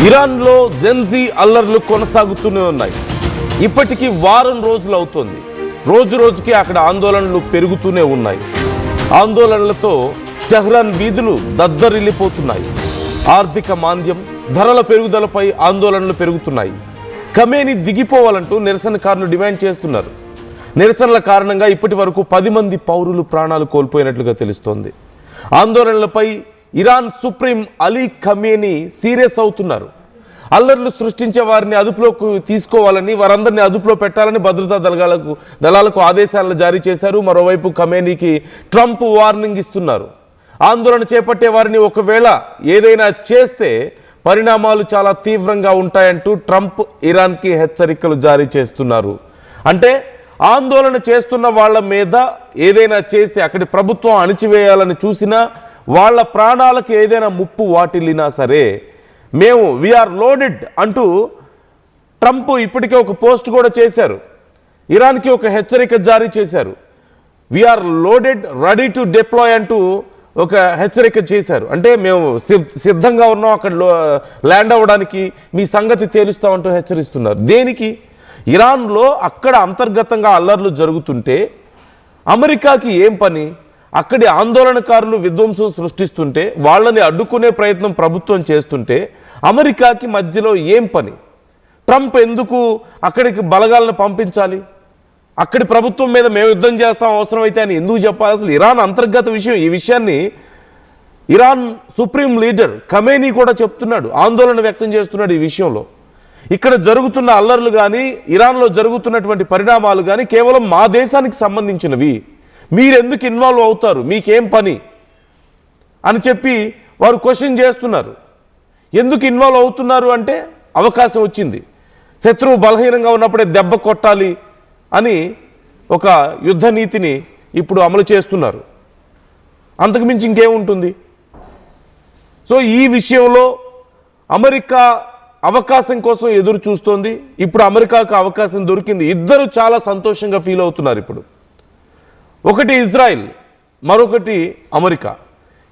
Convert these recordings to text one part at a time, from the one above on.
ఇరాన్లో జెన్జీ అల్లర్లు కొనసాగుతూనే ఉన్నాయి. ఇప్పటికీ వారం రోజులు అవుతోంది. రోజు రోజుకి అక్కడ ఆందోళనలు పెరుగుతూనే ఉన్నాయి. ఆందోళనలతో టెహ్రాన్ వీధులు దద్దరిల్లిపోతున్నాయి. ఆర్థిక మాంద్యం, ధరల పెరుగుదలపై ఆందోళనలు పెరుగుతున్నాయి. ఖమేనీ దిగిపోవాలంటూ నిరసనకారులు డిమాండ్ చేస్తున్నారు. నిరసనల కారణంగా ఇప్పటి వరకు 10 మంది పౌరులు ప్రాణాలు కోల్పోయినట్లుగా తెలుస్తోంది. ఆందోళనలపై Iran supreme Ali Khamenei serious అవుతున్నారు. అల్లర్లు సృష్టించే వారిని అదుపులోకి తీసుకోవాలని, వారందరినీ అదుపులో పెట్టాలని భద్రతా దళాలకు ఆదేశాలను జారీ చేశారు. మరోవైపు ఖమేనీకి ట్రంప్ వార్నింగ్ ఇస్తున్నారు. ఆందోళన చేపట్టే వారిని ఒకవేళ ఏదైనా చేస్తే పరిణామాలు చాలా తీవ్రంగా ఉంటాయంటూ ట్రంప్ ఇరాన్కి హెచ్చరికలు జారీ చేస్తున్నారు. అంటే ఆందోళన చేస్తున్న వాళ్ళ మీద ఏదైనా చేస్తే, అక్కడి ప్రభుత్వం అణిచివేయాలని చూసినా, వాళ్ళ ప్రాణాలకు ఏదైనా ముప్పు వాటిల్లినా సరే మేము వీఆర్ లోడెడ్ అంటూ ట్రంప్ ఇప్పటికే ఒక పోస్ట్ కూడా చేశారు. ఇరాన్కి ఒక హెచ్చరిక జారీ చేశారు. We're loaded ready to deploy అంటూ ఒక హెచ్చరిక చేశారు. అంటే మేము సిద్ధంగా ఉన్నాం అక్కడ ల్యాండ్ అవ్వడానికి, మీ సంగతి తేలుస్తామంటూ హెచ్చరిస్తున్నారు. దేనికి? ఇరాన్లో అక్కడ అంతర్గతంగా అల్లర్లు జరుగుతుంటే అమెరికాకి ఏం పని? అక్కడి ఆందోళనకారులు విధ్వంసం సృష్టిస్తుంటే, వాళ్ళని అడ్డుకునే ప్రయత్నం ప్రభుత్వం చేస్తుంటే అమెరికాకి మధ్యలో ఏం పని? ట్రంప్ ఎందుకు అక్కడికి బలగాలను పంపించాలి? అక్కడి ప్రభుత్వం మీద మేము యుద్ధం చేస్తాం అవసరమైతే అని ఎందుకు చెప్పాలి? అసలు ఇరాన్ అంతర్గత విషయం. ఈ విషయాన్ని ఇరాన్ సుప్రీం లీడర్ ఖమేనీ కూడా చెప్తున్నాడు, ఆందోళన వ్యక్తం చేస్తున్నాడు ఈ విషయంలో. ఇక్కడ జరుగుతున్న అల్లర్లు కానీ, ఇరాన్లో జరుగుతున్నటువంటి పరిణామాలు కానీ కేవలం మా దేశానికి సంబంధించినవి. మీరెందుకు ఇన్వాల్వ్ అవుతారు? మీకేం పని అని చెప్పి వారు క్వశ్చన్ చేస్తున్నారు. ఎందుకు ఇన్వాల్వ్ అవుతున్నారు అంటే అవకాశం వచ్చింది, శత్రువు బలహీనంగా ఉన్నప్పుడే దెబ్బ కొట్టాలి అని ఒక యుద్ధ నీతిని ఇప్పుడు అమలు చేస్తున్నారు. అంతకుమించి ఇంకేముంటుంది? సో ఈ విషయంలో అమెరికా అవకాశం కోసం ఎదురు చూస్తోంది. ఇప్పుడు అమెరికాకు అవకాశం దొరికింది. ఇద్దరు చాలా సంతోషంగా ఫీల్ అవుతున్నారు. ఇప్పుడు ఒకటి ఇజ్రాయిల్, మరొకటి అమెరికా.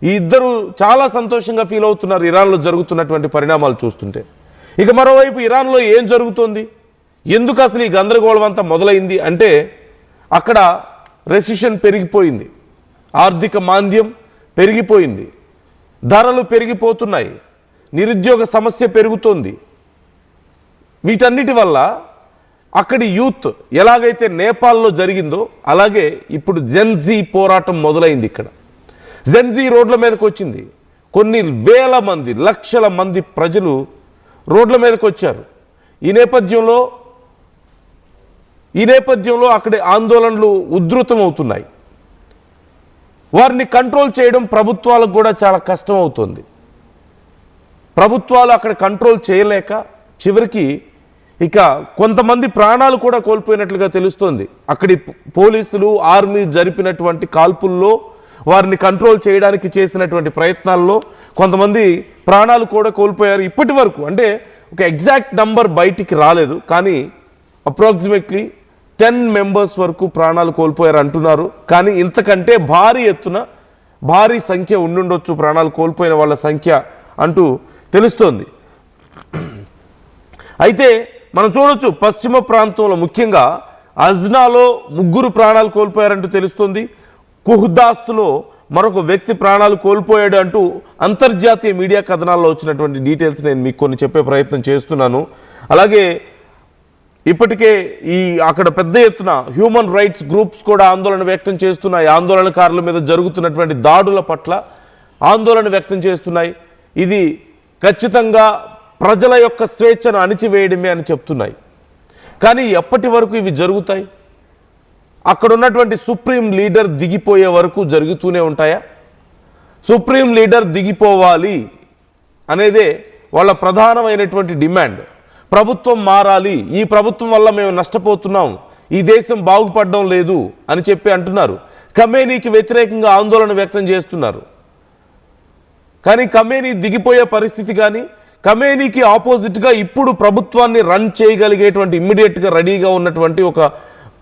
ఈ ఇద్దరు చాలా సంతోషంగా ఫీల్ అవుతున్నారు ఇరాన్లో జరుగుతున్నటువంటి పరిణామాలు చూస్తుంటే. ఇక మరోవైపు ఇరాన్లో ఏం జరుగుతోంది, ఎందుకు అసలు ఈ గందరగోళం అంతా మొదలైంది అంటే అక్కడ రెసిషన్ పెరిగిపోయింది, ఆర్థిక మాంద్యం పెరిగిపోయింది, ధరలు పెరిగిపోతున్నాయి, నిరుద్యోగ సమస్య పెరుగుతోంది. వీటన్నిటి వల్ల అక్కడి యూత్ ఎలాగైతే నేపాల్లో జరిగిందో అలాగే ఇప్పుడు జెన్జీ పోరాటం మొదలైంది. ఇక్కడ జెన్జీ రోడ్ల మీదకి వచ్చింది. కొన్ని వేల మంది, లక్షల మంది ప్రజలు రోడ్ల మీదకి వచ్చారు. ఈ నేపథ్యంలో అక్కడి ఆందోళనలు ఉధృతం అవుతున్నాయి. వారిని కంట్రోల్ చేయడం ప్రభుత్వాలకు కూడా చాలా కష్టం అవుతుంది. ప్రభుత్వాలు అక్కడ కంట్రోల్ చేయలేక చివరికి ఇక కొంతమంది ప్రాణాలు కూడా కోల్పోయినట్లుగా తెలుస్తోంది. అక్కడి పోలీసులు, ఆర్మీ జరిపినటువంటి కాల్పుల్లో, వారిని కంట్రోల్ చేయడానికి చేసినటువంటి ప్రయత్నాల్లో కొంతమంది ప్రాణాలు కూడా కోల్పోయారు. ఇప్పటి వరకు అంటే ఒక ఎగ్జాక్ట్ నంబర్ బయటికి రాలేదు, కానీ అప్రాక్సిమేట్లీ 10 మెంబర్స్ వరకు ప్రాణాలు కోల్పోయారు అంటున్నారు. కానీ ఇంతకంటే భారీ సంఖ్య ఉండుండొచ్చు ప్రాణాలు కోల్పోయిన వాళ్ళ సంఖ్య అంటూ తెలుస్తోంది. అయితే మనం చూడొచ్చు, పశ్చిమ ప్రాంతంలో ముఖ్యంగా అజ్నాలో 3 ప్రాణాలు కోల్పోయారంటూ తెలుస్తుంది. కుహ్దాస్తులో మరొక వ్యక్తి ప్రాణాలు కోల్పోయాడు అంటూ అంతర్జాతీయ మీడియా కథనాల్లో వచ్చినటువంటి డీటెయిల్స్ నేను మీకు కొన్ని చెప్పే ప్రయత్నం చేస్తున్నాను. అలాగే ఇప్పటికే అక్కడ పెద్ద ఎత్తున హ్యూమన్ రైట్స్ గ్రూప్స్ కూడా ఆందోళన వ్యక్తం చేస్తున్నాయి. ఆందోళనకారుల మీద జరుగుతున్నటువంటి దాడుల పట్ల ఆందోళన వ్యక్తం చేస్తున్నాయి. ఇది ఖచ్చితంగా ప్రజల యొక్క స్వేచ్ఛను అణిచివేయడమే అని చెప్తున్నాయి. కానీ ఎప్పటి వరకు ఇవి జరుగుతాయి? అక్కడ ఉన్నటువంటి సుప్రీం లీడర్ దిగిపోయే వరకు జరుగుతూనే ఉంటాయా? సుప్రీం లీడర్ దిగిపోవాలి అనేదే వాళ్ళ ప్రధానమైనటువంటి డిమాండ్. ప్రభుత్వం మారాలి, ఈ ప్రభుత్వం వల్ల మేము నష్టపోతున్నాం, ఈ దేశం బాగుపడడం లేదు అని చెప్పి అంటున్నారు. ఖమేనీకి వ్యతిరేకంగా ఆందోళన వ్యక్తం చేస్తున్నారు. కానీ ఖమేనీ దిగిపోయే పరిస్థితి కానీ, ఖమేనీకి ఆపోజిట్గా ఇప్పుడు ప్రభుత్వాన్ని రన్ చేయగలిగేటువంటి ఇమ్మీడియట్గా రెడీగా ఉన్నటువంటి ఒక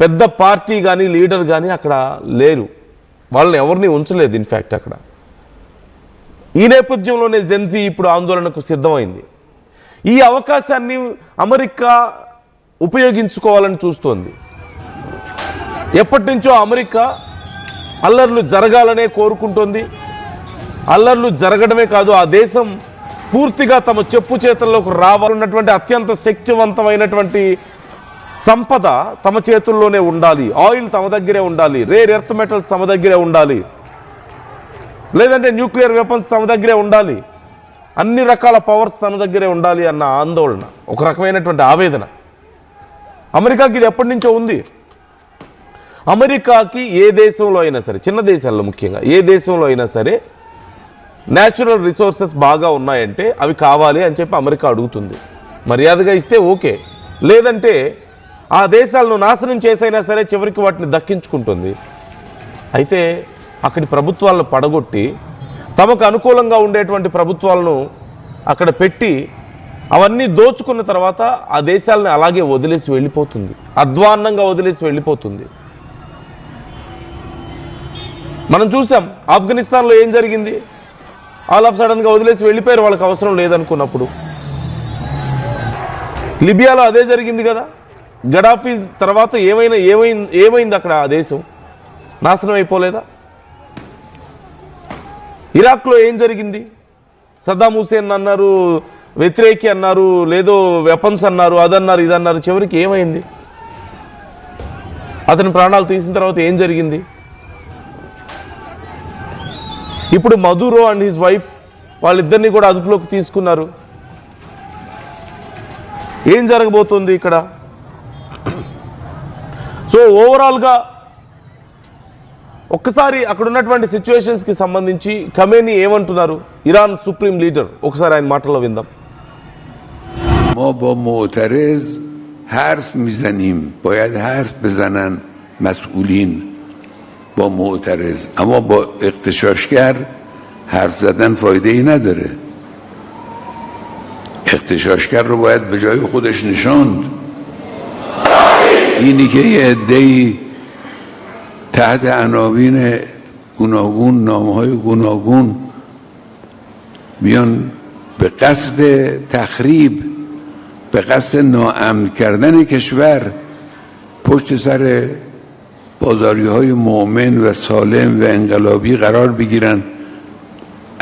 పెద్ద పార్టీ కానీ, లీడర్ కానీ అక్కడ లేరు. వాళ్ళని ఎవరిని ఉంచలేదు. ఇన్ఫ్యాక్ట్ అక్కడ ఈ నేపథ్యంలోనే జెన్జీ ఇప్పుడు ఆందోళనకు సిద్ధమైంది. ఈ అవకాశాన్ని అమెరికా ఉపయోగించుకోవాలని చూస్తోంది. ఎప్పటి నుంచో అమెరికా అల్లర్లు జరగాలనే కోరుకుంటోంది. అల్లర్లు జరగడమే కాదు, ఆ దేశం పూర్తిగా తమ చెప్పు చేతుల్లోకి రావాలన్నటువంటి అత్యంత శక్తివంతమైనటువంటి సంపద తమ చేతుల్లోనే ఉండాలి. ఆయిల్ తమ దగ్గరే ఉండాలి, రేర్ ఎర్త్ మెటల్స్ తమ దగ్గరే ఉండాలి, లేదంటే న్యూక్లియర్ వెపన్స్ తమ దగ్గరే ఉండాలి, అన్ని రకాల పవర్స్ తన దగ్గరే ఉండాలి అన్న ఆందోళన, ఒక రకమైనటువంటి ఆవేదన అమెరికాకి ఇది ఎప్పటి నుంచో ఉంది. అమెరికాకి ఏ దేశంలో అయినా సరే, చిన్న దేశాల్లో ముఖ్యంగా ఏ దేశంలో అయినా సరే న్యాచురల్ రిసోర్సెస్ బాగా ఉన్నాయంటే అవి కావాలి అని చెప్పి అమెరికా అడుగుతుంది. మర్యాదగా ఇస్తే ఓకే, లేదంటే ఆ దేశాలను నాశనం చేసైనా సరే చివరికి వాటిని దక్కించుకుంటుంది. అయితే అక్కడి ప్రభుత్వాలను పడగొట్టి తమకు అనుకూలంగా ఉండేటువంటి ప్రభుత్వాలను అక్కడ పెట్టి అవన్నీ దోచుకున్న తర్వాత ఆ దేశాలను అలాగే వదిలేసి వెళ్ళిపోతుంది, అధ్వాన్నంగా వదిలేసి వెళ్ళిపోతుంది. మనం చూసాం ఆఫ్ఘనిస్తాన్లో ఏం జరిగింది. ఆల్ ఆఫ్ సడన్గా వదిలేసి వెళ్ళిపోయారు, వాళ్ళకి అవసరం లేదనుకున్నప్పుడు. లిబియాలో అదే జరిగింది కదా. గడాఫీ తర్వాత ఏమైంది అక్కడ? ఆ దేశం నాశనం అయిపోలేదా? ఇరాక్లో ఏం జరిగింది? సద్దాం హుసేన్ అన్నారు, వ్యతిరేకి అన్నారు, లేదో వెపన్స్ అన్నారు, అదన్నారు, ఇదన్నారు, చివరికి ఏమైంది? అతని ప్రాణాలు తీసిన తర్వాత ఏం జరిగింది? ఇప్పుడు మదురో అండ్ హిజ్ వైఫ్ వాళ్ళిద్దరినీ కూడా అదుపులోకి తీసుకున్నారు. ఏం జరగబోతుంది ఇక్కడ? సో ఓవరాల్గా ఒక్కసారి అక్కడ ఉన్నటువంటి సిచ్యువేషన్స్కి సంబంధించి ఖమేనీ ఏమంటున్నారు, ఇరాన్ సుప్రీం లీడర్, ఒకసారి ఆయన మాటల్లో విందాం. ما با معترض حرف میزنیم، باید حرف بزنن مسئولین با معترض، اما با اغتشاشگر حرف زدن فایده ای نداره. اغتشاشگر رو باید به جای خودش نشاند. اینی که یه عده‌ای تحت عناوین گوناگون، نامه‌های گوناگون بیان به قصد تخریب، به قصد ناامن کردن کشور پشت سر بازاری‌های مؤمن و سالم و انقلابی قرار بگیرن،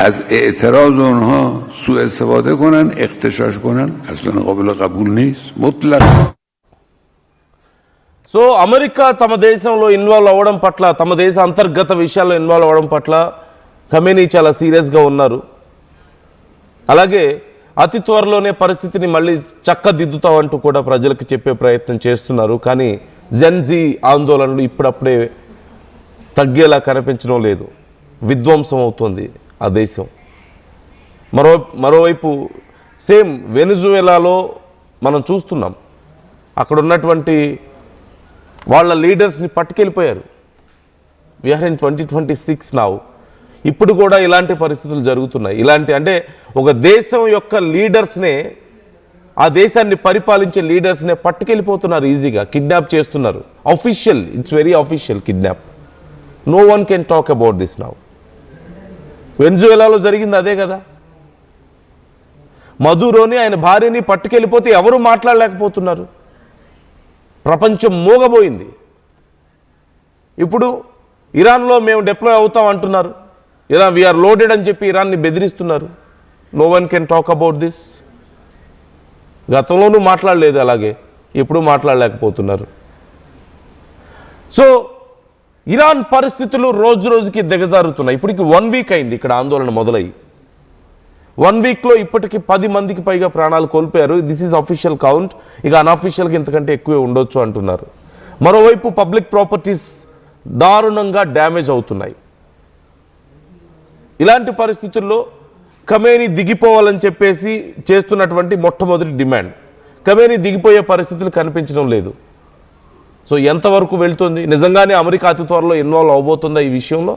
از اعتراض اونها سوء استفاده کنن، اغتشاش کنن، اصلا قابل قبول نیست مطلق. సో అమెరికా తమ దేశంలో ఇన్వాల్వ్ అవ్వడం పట్ల, తమ దేశ అంతర్గత విషయాల్లో ఇన్వాల్వ్ అవ్వడం పట్ల ఖమేనీ చాలా సీరియస్గా ఉన్నారు. అలాగే అతి త్వరలోనే పరిస్థితిని మళ్ళీ చక్కదిద్దుతామంటూ కూడా ప్రజలకు చెప్పే ప్రయత్నం చేస్తున్నారు. కానీ జెన్జీ ఆందోళనలు ఇప్పుడప్పుడే తగ్గేలా కనిపించడం లేదు, విధ్వంసం అవుతుంది ఆ దేశం. మరోవైపు సేమ్ వెనిజువేలాలో మనం చూస్తున్నాం, అక్కడ ఉన్నటువంటి వాళ్ళ లీడర్స్ని పట్టుకెళ్ళిపోయారు. We're in 2026 now. ఇప్పుడు కూడా ఇలాంటి పరిస్థితులు జరుగుతున్నాయి. ఇలాంటి అంటే ఒక దేశం యొక్క లీడర్స్నే, ఆ దేశాన్ని పరిపాలించే లీడర్స్నే పట్టుకెళ్ళిపోతున్నారు, ఈజీగా కిడ్నాప్ చేస్తున్నారు. Official, it's very official kidnap. No one can talk about this now. వెనిజువేలాలో జరిగింది అదే కదా. మదురోని ఆయన భార్యని పట్టుకెళ్ళిపోతే ఎవరు మాట్లాడలేకపోతున్నారు, ప్రపంచం మూగబోయింది. ఇప్పుడు ఇరాన్లో మేము డిప్లాయ్ అవుతాం అంటున్నారు, ఇరాన్ వీఆర్ లోడెడ్ అని చెప్పి ఇరాన్ని బెదిరిస్తున్నారు. No one can talk about this. గతంలోనూ మాట్లాడలేదు, అలాగే ఇప్పుడు మాట్లాడలేకపోతున్నారు. సో ఇరాన్ పరిస్థితులు రోజు రోజుకి దిగజారుతున్నాయి. ఇప్పటికి 1 వీక్ అయింది ఇక్కడ ఆందోళన మొదలయ్యి. 1 వీక్లో ఇప్పటికి 10 మందికి పైగా ప్రాణాలు కోల్పోయారు. This is official count. ఇక అన్అఫీషియల్కి ఇంతకంటే ఎక్కువే ఉండొచ్చు అంటున్నారు. మరోవైపు పబ్లిక్ ప్రాపర్టీస్ దారుణంగా డ్యామేజ్ అవుతున్నాయి. ఇలాంటి పరిస్థితుల్లో ఖమేనీ దిగిపోవాలని చెప్పేసి చేస్తున్నటువంటి మొట్టమొదటి డిమాండ్. ఖమేనీ దిగిపోయే పరిస్థితులు కనిపించడం లేదు. సో ఎంతవరకు వెళ్తుంది? నిజంగానే అమెరికా అతి త్వరలో ఇన్వాల్వ్ అవబోతుందా ఈ విషయంలో?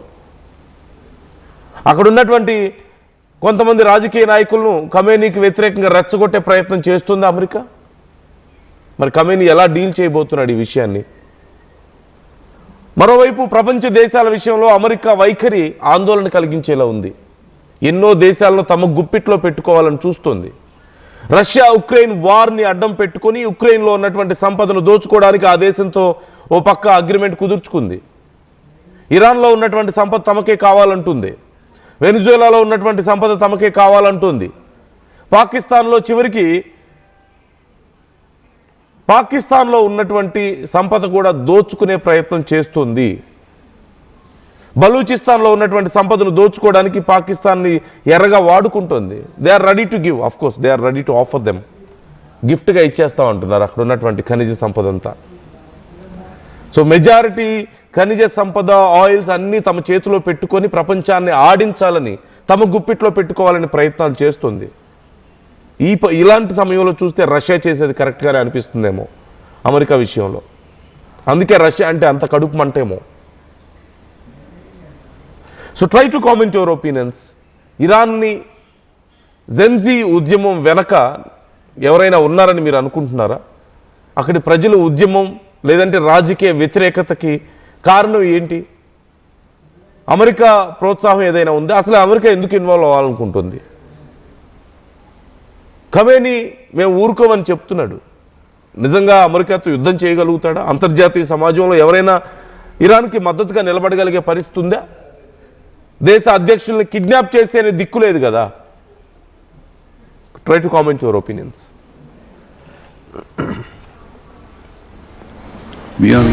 అక్కడ ఉన్నటువంటి కొంతమంది రాజకీయ నాయకులను ఖమేనీకి వ్యతిరేకంగా రెచ్చగొట్టే ప్రయత్నం చేస్తుంది అమెరికా. మరి ఖమేనీ ఎలా డీల్ చేయబోతున్నాడు ఈ విషయాన్ని? మరోవైపు ప్రపంచ దేశాల విషయంలో అమెరికా వైఖరి ఆందోళన కలిగించేలా ఉంది. ఎన్నో దేశాలను తమ గుప్పిట్లో పెట్టుకోవాలని చూస్తుంది. రష్యా ఉక్రెయిన్ వార్ని అడ్డం పెట్టుకొని ఉక్రెయిన్లో ఉన్నటువంటి సంపదను దోచుకోవడానికి ఆ దేశంతో ఓ పక్క అగ్రిమెంట్ కుదుర్చుకుంది. ఇరాన్లో ఉన్నటువంటి సంపద తమకే కావాలంటుంది. వెనిజులాలో ఉన్నటువంటి సంపద తమకే కావాలంటుంది. పాకిస్తాన్లో చివరికి పాకిస్తాన్లో ఉన్నటువంటి సంపద కూడా దోచుకునే ప్రయత్నం చేస్తుంది. బలూచిస్తాన్లో ఉన్నటువంటి సంపదను దోచుకోవడానికి పాకిస్తాన్ని ఎర్రగా వాడుకుంటుంది. They are ready to give, of course they are ready to offer them, గిఫ్ట్గా ఇచ్చేస్తా ఉంటున్నారు అక్కడ ఉన్నటువంటి ఖనిజ సంపద అంతా. సో మెజారిటీ ఖనిజ సంపద, ఆయిల్స్ అన్నీ తమ చేతిలో పెట్టుకొని ప్రపంచాన్ని ఆడించాలని, తమ గుప్పిట్లో పెట్టుకోవాలని ప్రయత్నాలు చేస్తుంది. ఇలాంటి సమయంలో చూస్తే రష్యా చేసేది కరెక్ట్గానే అనిపిస్తుందేమో అమెరికా విషయంలో. అందుకే రష్యా అంటే అంత కడుపు మంటేమో. So try to comment your opinions. ఇరాన్ని జెన్జీ ఉద్యమం వెనక ఎవరైనా ఉన్నారని మీరు అనుకుంటున్నారా? అక్కడి ప్రజలు ఉద్యమం లేదంటే రాజకీయ వ్యతిరేకతకి కారణం ఏంటి? అమెరికా ప్రోత్సాహం ఏదైనా ఉందా? అసలు అమెరికా ఎందుకు ఇన్వాల్వ్ అవ్వాలనుకుంటుంది? ఖమేనీ మేము ఊరుకోమని చెప్తున్నాడు. నిజంగా అమెరికాతో యుద్ధం చేయగలుగుతాడా? అంతర్జాతీయ సమాజంలో ఎవరైనా ఇరాన్కి మద్దతుగా నిలబడగలిగే పరిస్థితి ఉందా? దేశ అధ్యక్షుల్ని కిడ్నాప్ చేస్తేనే దిక్కులేదు కదా. Try to comment your opinions. beyond